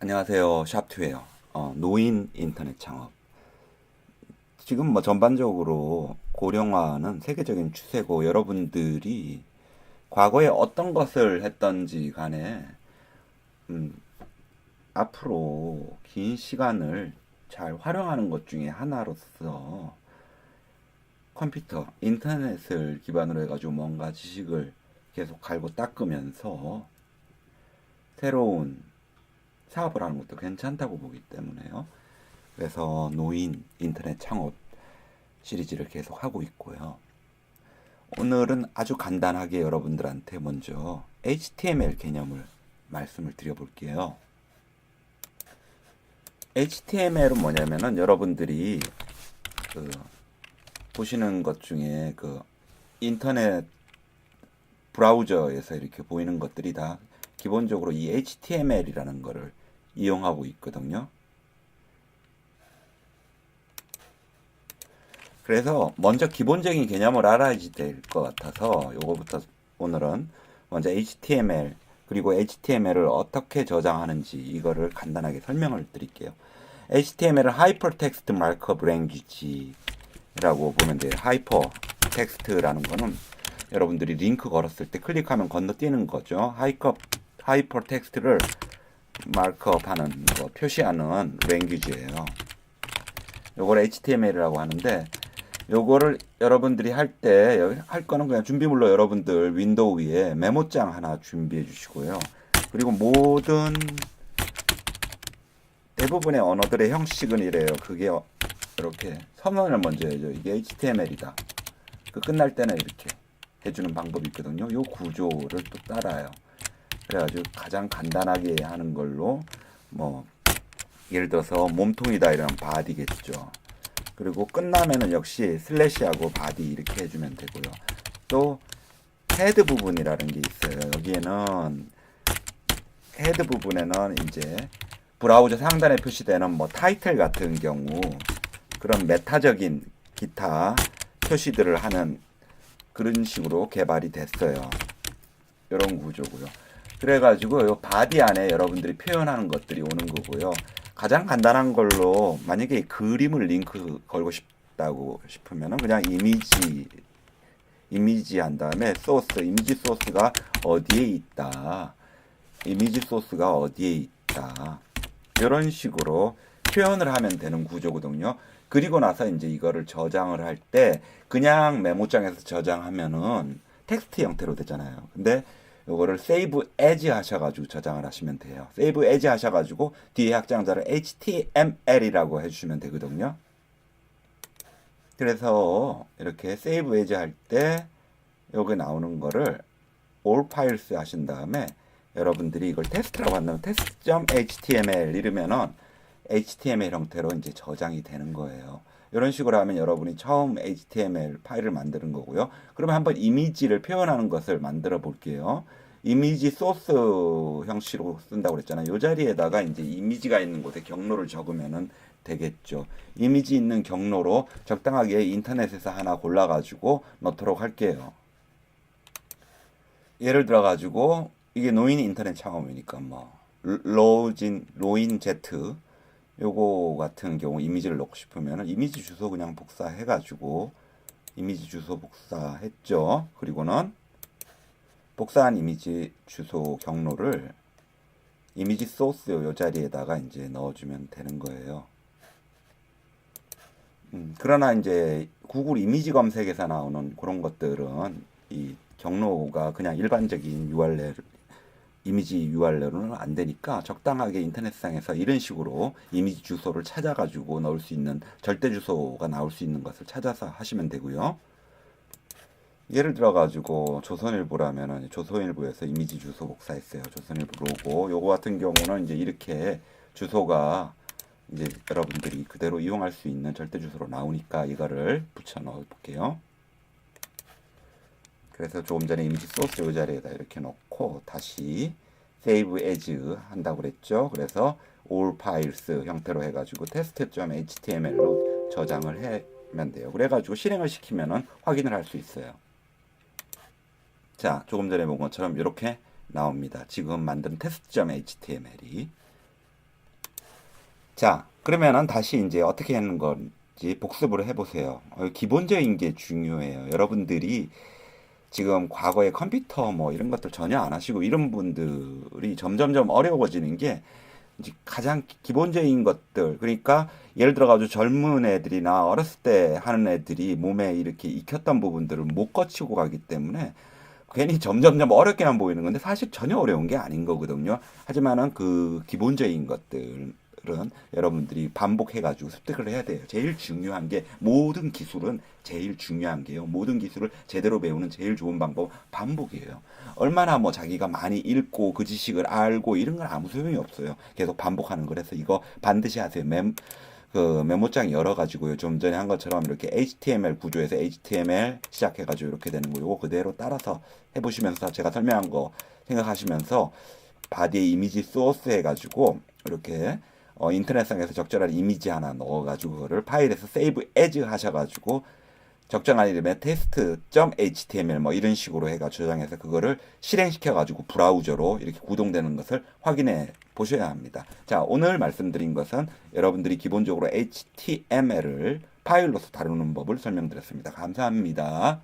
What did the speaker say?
안녕하세요. 샵투예요. 노인 인터넷 창업. 지금 뭐 전반적으로 고령화는 세계적인 추세고 여러분들이 과거에 어떤 것을 했던지 간에 음, 앞으로 긴 시간을 잘 활용하는 것 중에 하나로서 컴퓨터, 인터넷을 기반으로 해가지고 뭔가 지식을 계속 갈고 닦으면서 새로운 사업을 하는 것도 괜찮다고 보기 때문에요. 그래서 노인 인터넷 창업 시리즈를 계속 하고 있고요. 오늘은 아주 간단하게 여러분들한테 먼저 HTML 개념을 말씀을 드려볼게요. HTML은 뭐냐면은 여러분들이 그 보시는 것 중에 그 인터넷 브라우저에서 이렇게 보이는 것들이 다 기본적으로 이 HTML이라는 거를 이용하고 있거든요. 그래서 먼저 기본적인 개념을 알아야 될 것 같아서 요거부터 오늘은 먼저 HTML 그리고 HTML을 어떻게 저장하는지 이거를 간단하게 설명을 드릴게요. HTML은 Hypertext Markup Language라고 보면 돼요. 하이퍼텍스트라는 거는 여러분들이 링크 걸었을 때 클릭하면 건너뛰는 거죠. 하이퍼텍스트를 마크업하는 거 표시하는 랭귀지예요. 요걸 HTML이라고 하는데 요거를 여러분들이 할 거는 그냥 준비물로 여러분들 윈도우 위에 메모장 하나 준비해 주시고요. 그리고 모든 대부분의 언어들의 형식은 이래요. 그게 이렇게 선언을 먼저 해줘. 이게 HTML이다. 그 끝날 때는 이렇게 해주는 방법이 있거든요. 요 구조를 또 따라요. 그래가지고 가장 간단하게 하는 걸로 뭐 예를 들어서 몸통이다 이런 바디겠죠. 그리고 끝나면은 역시 슬래시하고 바디 이렇게 해주면 되고요. 또 헤드 부분이라는 게 있어요. 여기에는 헤드 부분에는 이제 브라우저 상단에 표시되는 뭐 타이틀 같은 경우 그런 메타적인 기타 표시들을 하는 그런 식으로 개발이 됐어요. 이런 구조고요. 그래가지고 요 바디 안에 여러분들이 표현하는 것들이 오는 거고요. 가장 간단한 걸로 만약에 그림을 링크 걸고 싶다고 싶으면은 그냥 이미지 한 다음에 소스 이미지 소스가 어디에 있다. 이미지 소스가 어디에 있다. 이런 식으로 표현을 하면 되는 구조거든요. 그리고 나서 이제 이거를 저장을 할 때 그냥 메모장에서 저장하면은 텍스트 형태로 되잖아요. 근데 요거를 세이브 에즈 하셔가지고 저장을 하시면 돼요. 세이브 에즈 하셔가지고 뒤에 확장자를 HTML이라고 해주시면 되거든요. 그래서 이렇게 세이브 에즈 할 때 여기 나오는 거를 all files 하신 다음에 여러분들이 이걸 테스트라고 한다면 test.html 이러면은 HTML 형태로 이제 저장이 되는 거예요. 이런 식으로 하면 여러분이 처음 HTML 파일을 만드는 거고요. 그러면 한번 이미지를 표현하는 것을 만들어 볼게요. 이미지 소스 형식으로 쓴다고 그랬잖아요. 이 자리에다가 이제 이미지가 있는 곳에 경로를 적으면은 되겠죠. 이미지 있는 경로로 적당하게 인터넷에서 하나 골라가지고 넣도록 할게요. 예를 들어가지고 이게 노인 인터넷 창업이니까 뭐 로인 Z 요거 같은 경우 이미지를 넣고 싶으면 이미지 주소 그냥 복사해가지고 이미지 주소 복사했죠. 그리고는 복사한 이미지 주소 경로를 이미지 소스 요 자리에다가 이제 넣어주면 되는 거예요. 그러나 이제 구글 이미지 검색에서 나오는 그런 것들은 이 경로가 그냥 일반적인 URL 이미지 URL로는 안 되니까 적당하게 인터넷상에서 이런 식으로 이미지 주소를 찾아가지고 넣을 수 있는 절대 주소가 나올 수 있는 것을 찾아서 하시면 되고요. 예를 들어가지고 조선일보라면은 조선일보에서 이미지 주소 복사했어요. 조선일보 로고. 요거 같은 경우는 이제 이렇게 주소가 이제 여러분들이 그대로 이용할 수 있는 절대 주소로 나오니까 이거를 붙여 넣어 볼게요. 그래서 조금 전에 이미지 소스 이 자리에다 이렇게 넣고 다시 save as 한다고 그랬죠. 그래서 all files 형태로 해가지고 test.html로 저장을 하면 돼요. 그래가지고 실행을 시키면은 확인을 할 수 있어요. 자, 조금 전에 본 것처럼 이렇게 나옵니다. 지금 만든 test.html이 자, 그러면은 다시 이제 어떻게 하는 건지 복습을 해보세요. 기본적인 게 중요해요. 여러분들이 지금 과거에 컴퓨터 뭐 이런 것들 전혀 안 하시고 이런 분들이 점점점 어려워지는 게 이제 가장 기본적인 것들. 그러니까 예를 들어 가지고 젊은 애들이나 어렸을 때 하는 애들이 몸에 이렇게 익혔던 부분들을 못 거치고 가기 때문에 괜히 점점점 어렵게만 보이는 건데 사실 전혀 어려운 게 아닌 거거든요. 하지만은 그 기본적인 것들은 여러분들이 반복해가지고 습득을 해야 돼요. 제일 중요한 게 모든 기술은 제일 중요한 게요. 모든 기술을 제대로 배우는 제일 좋은 방법 반복이에요. 얼마나 뭐 자기가 많이 읽고 그 지식을 알고 이런 건 아무 소용이 없어요. 계속 반복하는 거라서 이거 반드시 하세요. 그 메모장 열어가지고요. 좀 전에 한 것처럼 이렇게 HTML 구조에서 HTML 시작해가지고 이렇게 되는 거 요거 그대로 따라서 해보시면서 제가 설명한 거 생각하시면서 바디에 이미지 소스 해가지고 이렇게 인터넷상에서 적절한 이미지 하나 넣어가지고 그거를 파일에서 세이브 에즈 하셔가지고 적정한 이름의 test.html 뭐 이런 식으로 해가 저장해서 그거를 실행시켜가지고 브라우저로 이렇게 구동되는 것을 확인해 보셔야 합니다. 자, 오늘 말씀드린 것은 여러분들이 기본적으로 HTML을 파일로서 다루는 법을 설명드렸습니다. 감사합니다.